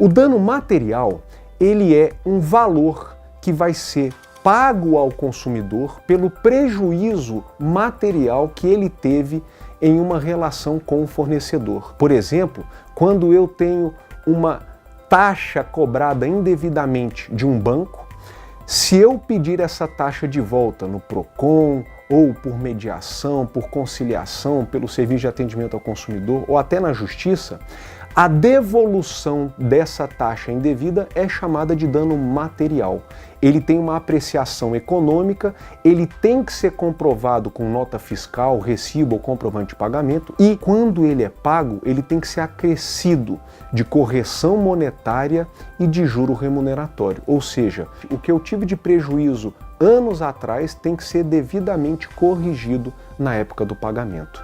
O dano material, ele é um valor que vai ser pago ao consumidor pelo prejuízo material que ele teve em uma relação com o fornecedor. Por exemplo, quando eu tenho uma taxa cobrada indevidamente de um banco, se eu pedir essa taxa de volta no PROCON, ou por mediação, por conciliação, pelo serviço de atendimento ao consumidor, ou até na justiça, a devolução dessa taxa indevida é chamada de dano material. Ele tem uma apreciação econômica, ele tem que ser comprovado com nota fiscal, recibo ou comprovante de pagamento, e quando ele é pago, ele tem que ser acrescido de correção monetária e de juro remuneratório. Ou seja, o que eu tive de prejuízo anos atrás tem que ser devidamente corrigido na época do pagamento.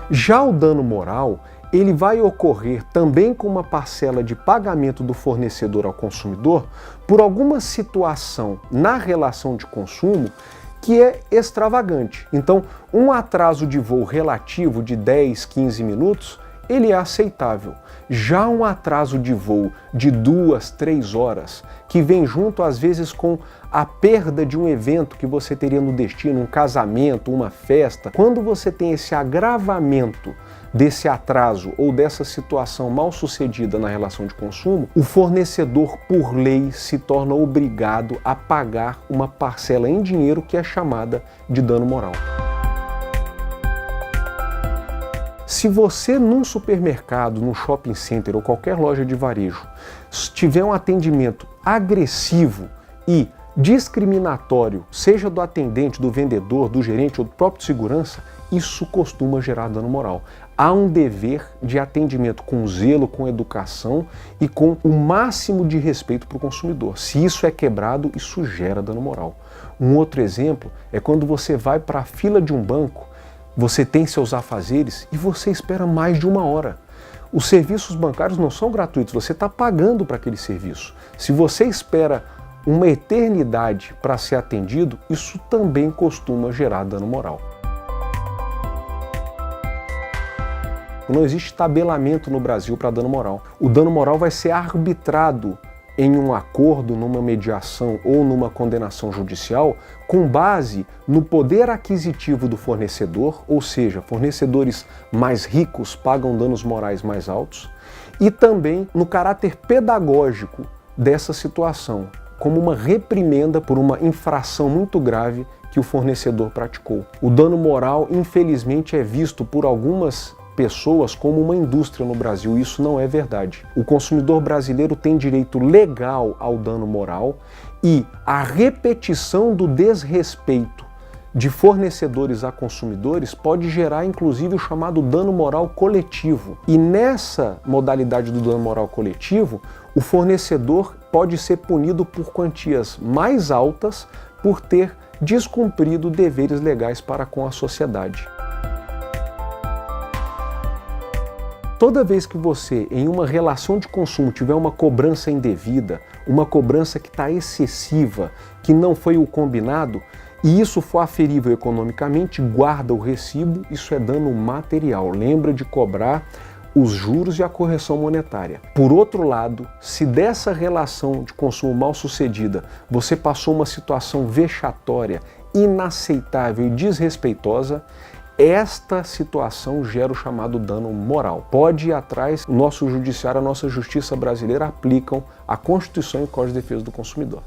Já o dano moral, ele vai ocorrer também com uma parcela de pagamento do fornecedor ao consumidor por alguma situação na relação de consumo que é extravagante. Então, um atraso de voo relativo de 10, 15 minutos, ele é aceitável. Já um atraso de voo de 2, 3 horas, que vem junto às vezes com a perda de um evento que você teria no destino, um casamento, uma festa, quando você tem esse agravamento desse atraso ou dessa situação mal sucedida na relação de consumo, o fornecedor, por lei, se torna obrigado a pagar uma parcela em dinheiro que é chamada de dano moral. Se você num supermercado, num shopping center ou qualquer loja de varejo tiver um atendimento agressivo e discriminatório, seja do atendente, do vendedor, do gerente ou do próprio segurança, isso costuma gerar dano moral. Há um dever de atendimento com zelo, com educação e com o máximo de respeito para o consumidor. Se isso é quebrado, isso gera dano moral. Um outro exemplo é quando você vai para a fila de um banco, você tem seus afazeres e você espera mais de 1 hora. Os serviços bancários não são gratuitos, você está pagando para aquele serviço. Se você espera uma eternidade para ser atendido, isso também costuma gerar dano moral. Não existe tabelamento no Brasil para dano moral. O dano moral vai ser arbitrado em um acordo, numa mediação ou numa condenação judicial, com base no poder aquisitivo do fornecedor, ou seja, fornecedores mais ricos pagam danos morais mais altos, e também no caráter pedagógico dessa situação, como uma reprimenda por uma infração muito grave que o fornecedor praticou. O dano moral, infelizmente, é visto por algumas pessoas como uma indústria no Brasil. Isso não é verdade. O consumidor brasileiro tem direito legal ao dano moral e a repetição do desrespeito de fornecedores a consumidores pode gerar inclusive o chamado dano moral coletivo. E nessa modalidade do dano moral coletivo, o fornecedor pode ser punido por quantias mais altas por ter descumprido deveres legais para com a sociedade. Toda vez que você, em uma relação de consumo, tiver uma cobrança indevida, uma cobrança que está excessiva, que não foi o combinado, e isso for aferível economicamente, guarda o recibo, isso é dano material. Lembra de cobrar os juros e a correção monetária. Por outro lado, se dessa relação de consumo mal sucedida você passou uma situação vexatória, inaceitável e desrespeitosa, esta situação gera o chamado dano moral. Pode ir atrás, o nosso judiciário, a nossa justiça brasileira aplicam a Constituição e o Código de Defesa do Consumidor.